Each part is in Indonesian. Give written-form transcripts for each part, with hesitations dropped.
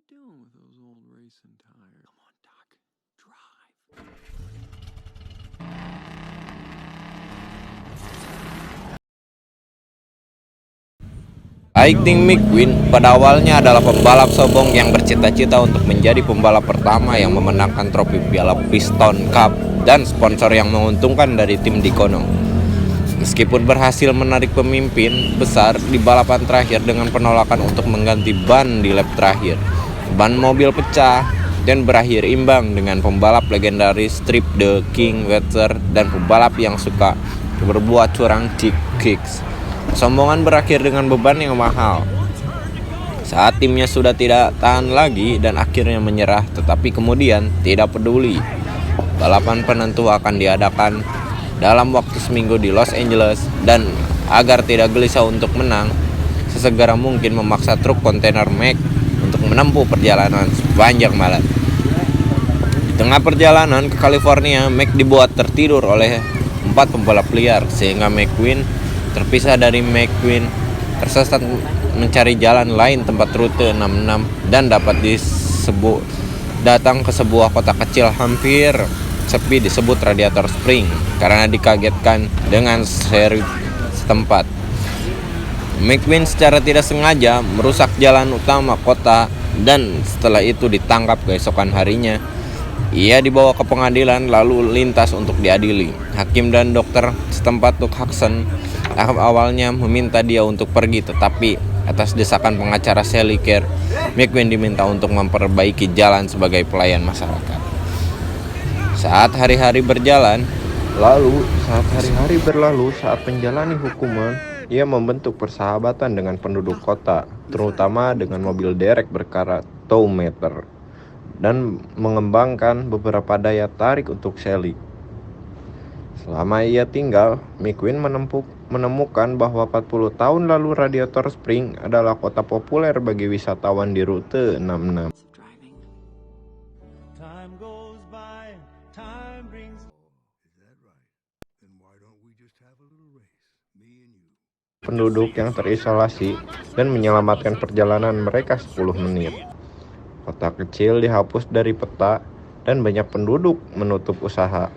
doing with those old racing tires? Come on, Doc. Drive. Lightning McQueen pada awalnya adalah pembalap sombong yang bercita-cita untuk menjadi pembalap pertama yang memenangkan trofi Piala Piston Cup dan sponsor yang menguntungkan dari tim Dicono. Meskipun berhasil menarik pemimpin besar di balapan terakhir dengan penolakan untuk mengganti ban di lap terakhir, ban mobil pecah dan berakhir imbang dengan pembalap legendaris Trip the King Wetzer dan pembalap yang suka berbuat curang Dick Kicks. Kesombongan berakhir dengan beban yang mahal. Saat timnya sudah tidak tahan lagi dan akhirnya menyerah, tetapi kemudian tidak peduli. Balapan penentu akan diadakan dalam waktu seminggu di Los Angeles dan agar tidak gelisah untuk menang, sesegera mungkin memaksa truk kontainer Mack untuk menempuh perjalanan sepanjang malam. Di tengah perjalanan ke California, Mack dibuat tertidur oleh 4 pembalap liar sehingga McQueen terpisah dari McQueen, tersesat mencari jalan lain tempat rute 66 dan dapat datang ke sebuah kota kecil hampir sepi disebut Radiator Spring karena dikagetkan dengan sheriff setempat. McQueen secara tidak sengaja merusak jalan utama kota dan setelah itu ditangkap keesokan harinya. Ia dibawa ke pengadilan lalu lintas untuk diadili. Hakim dan dokter setempat Doug Hudson awalnya meminta dia untuk pergi, tetapi atas desakan pengacara Sally Kerr, McQueen diminta untuk memperbaiki jalan sebagai pelayan masyarakat. Saat hari-hari berlalu, saat menjalani hukuman, ia membentuk persahabatan dengan penduduk kota, terutama dengan mobil derek berkarat towmeter, dan mengembangkan beberapa daya tarik untuk Sally. Selama ia tinggal, McQueen menemukan bahwa 40 tahun lalu Radiator Spring adalah kota populer bagi wisatawan di rute 66. Penduduk yang terisolasi dan menyelamatkan perjalanan mereka 10 menit. Kota kecil dihapus dari peta dan banyak penduduk menutup usaha.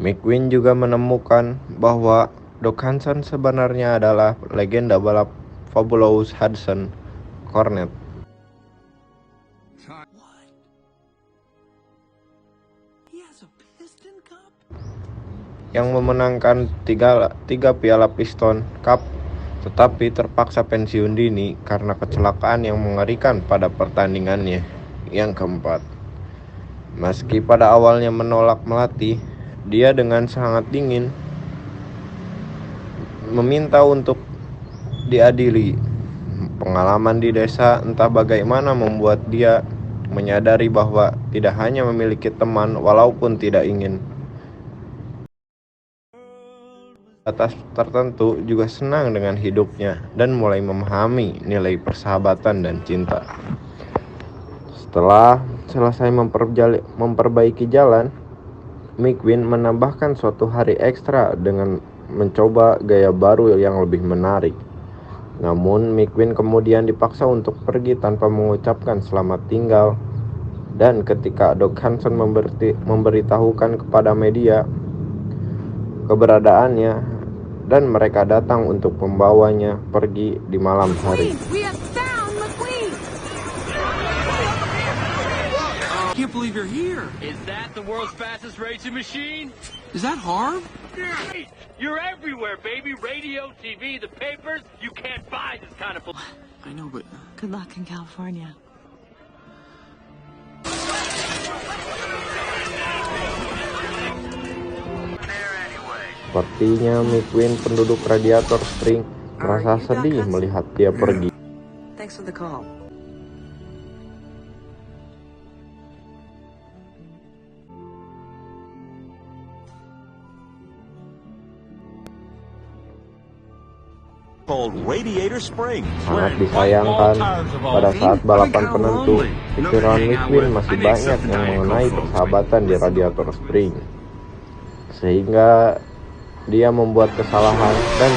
McQueen juga menemukan bahwa Doug Hudson sebenarnya adalah legenda balap Fabulous Hudson Cornet. Yang memenangkan tiga Piala Piston Cup, tetapi terpaksa pensiun dini karena kecelakaan yang mengerikan pada pertandingannya yang keempat. Meski pada awalnya menolak melatih, dia dengan sangat dingin meminta untuk diadili. Pengalaman di desa entah bagaimana membuat dia menyadari bahwa tidak hanya memiliki teman walaupun tidak ingin. Atas tertentu juga senang dengan hidupnya dan mulai memahami nilai persahabatan dan cinta. Setelah selesai memperbaiki jalan, McQueen menambahkan suatu hari ekstra dengan mencoba gaya baru yang lebih menarik. Namun McQueen kemudian dipaksa untuk pergi tanpa mengucapkan selamat tinggal, dan ketika Doug Hudson memberitahukan kepada media keberadaannya dan mereka datang untuk membawanya pergi di malam hari. I can't believe you're here. Is that the world's fastest racing machine? Is that hard? Hey, you're everywhere, baby. Radio, TV, the papers. You can't buy this kind of... I know, but... Good luck in California. Sepertinya McQueen, penduduk Radiator Spring, merasa sedih melihat dia pergi. Thanks for the call. Sangat disayangkan, pada saat balapan penentu, pikiran McQueen masih banyak yang mengenai persahabatan di Radiator Spring, sehingga dia membuat kesalahan dan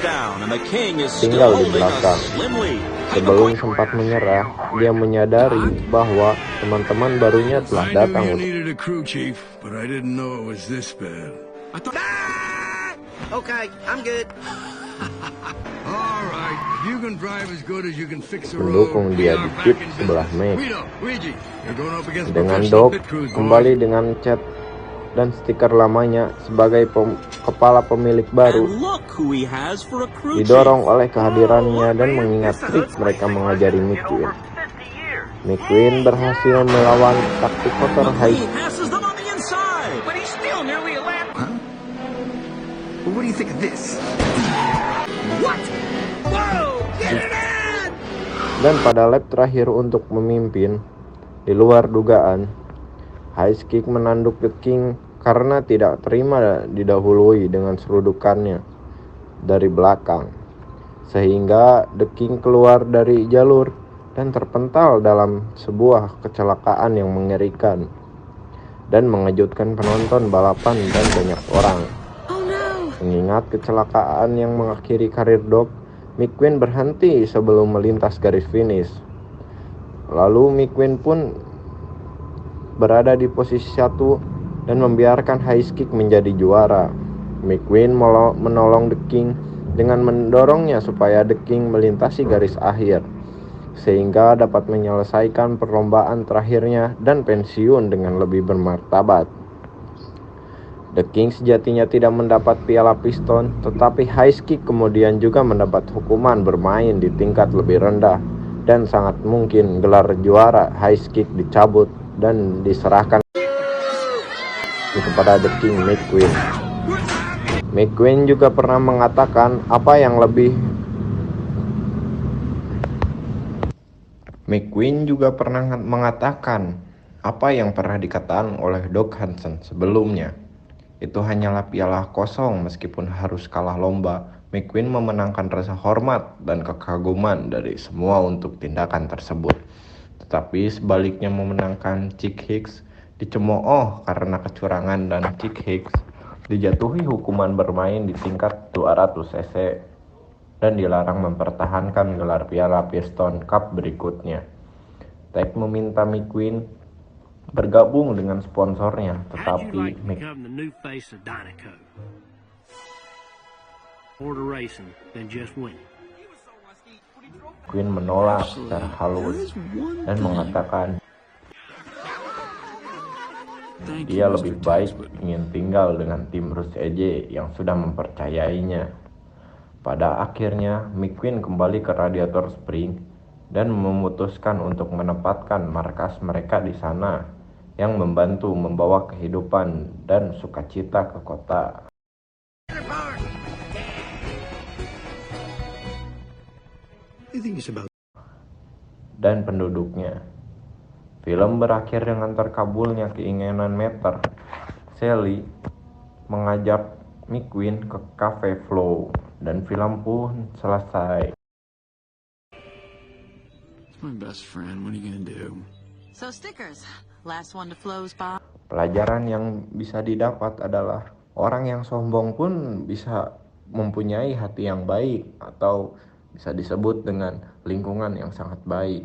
touchdown, and the King is tinggal still di holding a belakang. slim lead. Sebelum sempat menyerah, dia menyadari bahwa teman-teman barunya telah datang untuk needed a crew chief, but I didn't know it was this bad. Okay, I'm good. All right, if you can drive as good as you can fix the road, mendukung we dia are di back pit in sebelah business. Max. Guido, Luigi, you're going up against Dengan professional Doc pit crews, boys. kembali dengan cat dan stiker lamanya sebagai kepala pemilik baru, And look who he has for a crew chief. didorong oleh kehadirannya dan mengingat trik mereka mengajari McQueen. McQueen berhasil melawan taktik kotor He High passes them on the inside. But he's still nearly a lap. Well, what do you think of this? dan pada lap terakhir untuk memimpin, di luar dugaan, High Kick menanduk The King karena tidak terima didahului dengan serudukannya dari belakang, sehingga The King keluar dari jalur dan terpental dalam sebuah kecelakaan yang mengerikan dan mengejutkan penonton balapan dan banyak orang. Mengingat kecelakaan yang mengakhiri karir Doc, McQueen berhenti sebelum melintas garis finish. Lalu McQueen pun berada di posisi 1 dan membiarkan High Kick menjadi juara. McQueen menolong The King dengan mendorongnya supaya The King melintasi garis akhir, sehingga dapat menyelesaikan perlombaan terakhirnya dan pensiun dengan lebih bermartabat. The King sejatinya tidak mendapat piala piston, tetapi High Kick kemudian juga mendapat hukuman bermain di tingkat lebih rendah, dan sangat mungkin gelar juara High Kick dicabut dan diserahkan kepada The King McQueen. McQueen juga pernah mengatakan apa yang pernah dikatakan oleh Doc Hansen sebelumnya. Itu hanyalah piala kosong meskipun harus kalah lomba. McQueen memenangkan rasa hormat dan kekaguman dari semua untuk tindakan tersebut. Tetapi sebaliknya memenangkan Chick Hicks dicemooh karena kecurangan dan Chick Hicks dijatuhi hukuman bermain di tingkat 200 cc dan dilarang mempertahankan gelar piala Piston Cup berikutnya. Tag meminta McQueen bergabung dengan sponsornya, tetapi Become the new face of Dynaco. More to racing than just winning. McQueen menolak secara halus dan mengatakan dia lebih baik ingin tinggal dengan tim Rush EJ yang sudah mempercayainya. Pada akhirnya, McQueen kembali ke Radiator Spring dan memutuskan untuk menempatkan markas mereka di sana, yang membantu membawa kehidupan dan sukacita ke kota. Dan penduduknya. Film berakhir dengan terkabulnya keinginan Meter. Sally mengajak McQueen ke Cafe Flow dan film pun selesai. It's my best friend. What are you gonna do? So stickers. Last one to Flo's Bob. Pelajaran yang bisa didapat adalah orang yang sombong pun bisa mempunyai hati yang baik atau bisa disebut dengan lingkungan yang sangat baik.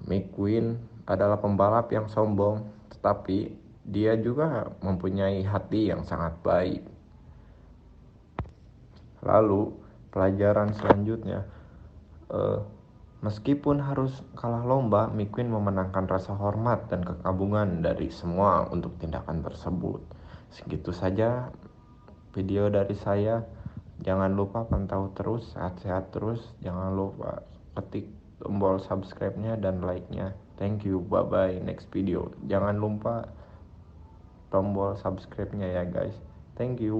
McQueen adalah pembalap yang sombong, tetapi dia juga mempunyai hati yang sangat baik. Lalu pelajaran selanjutnya, meskipun harus kalah lomba, McQueen memenangkan rasa hormat dan kekaguman dari semua untuk tindakan tersebut. Segitu saja video dari saya. Jangan lupa pantau terus, sehat-sehat terus. Jangan lupa ketik tombol subscribe-nya dan like-nya. Thank you, bye-bye, next video. Jangan lupa tombol subscribe-nya ya guys. Thank you.